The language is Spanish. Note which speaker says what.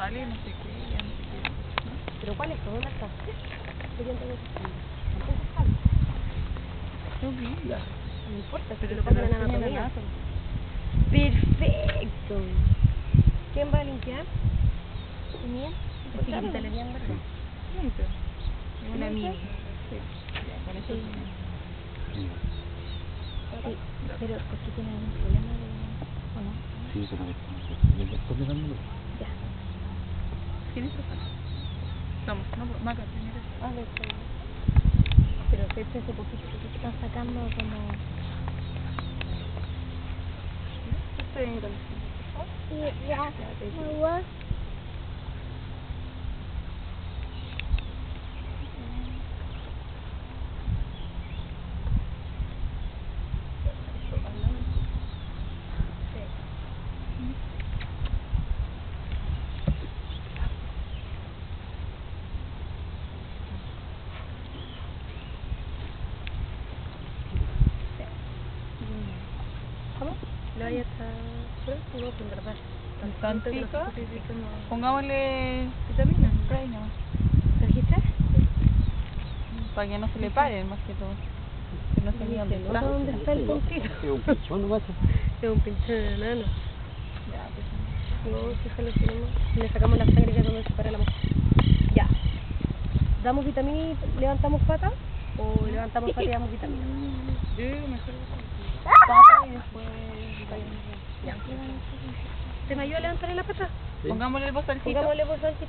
Speaker 1: sale, no sé qué, ya no sé qué. ¿No?
Speaker 2: ¿Pero cuál es? ¿Dónde está? Tampoco sabe.
Speaker 1: Yo vi.
Speaker 3: Ya.
Speaker 2: No importa,
Speaker 1: Pero
Speaker 2: si lo
Speaker 1: te
Speaker 2: pasan en
Speaker 1: enseñan
Speaker 2: anatomía.
Speaker 1: anato.
Speaker 2: Perfecto. ¿Quién va a limpiar? ¿Mía?
Speaker 1: Es chiquitita la
Speaker 2: mía, ¿verdad?
Speaker 1: Siempre. Es una mini. Sí. Ya, con eso
Speaker 2: Sí.
Speaker 1: sí.
Speaker 2: Sí, pero ¿por qué tiene algún problema de... o no?
Speaker 3: Sí, pero el doctor le da el número.
Speaker 2: Ya.
Speaker 1: ¿Quién es profesor? Somos, no, Maca, primero.
Speaker 2: A ver, pero fecha ese poquito que están sacando como...
Speaker 1: Estoy en el
Speaker 2: Ya, agua. ¿Cómo? Le vaya a estar... No, en verdad.
Speaker 1: Un cantito.
Speaker 2: Como...
Speaker 1: Pongámosle vitamina, spray nomás.
Speaker 2: ¿Trajiste?
Speaker 1: Para que no se le paren, más que todo. Que no se olvide dónde está.
Speaker 2: ¿Dónde está el puntito?
Speaker 3: Es un pinchón nomás.
Speaker 2: Es un pinche enano.
Speaker 1: Ya, pues.
Speaker 2: No, si se lo tenemos. Le sacamos la sangre que es donde se para la mosca. Ya. ¿Damos vitamina y levantamos pata? ¿O levantamos pata y damos vitamina?
Speaker 1: Yo digo mejor pata y después vitamina.
Speaker 2: Ya. ¿Se me ayuda a levantarle la pata?
Speaker 3: Sí.
Speaker 1: Pongámosle el bozalcito.
Speaker 2: Pongámosle bolsita.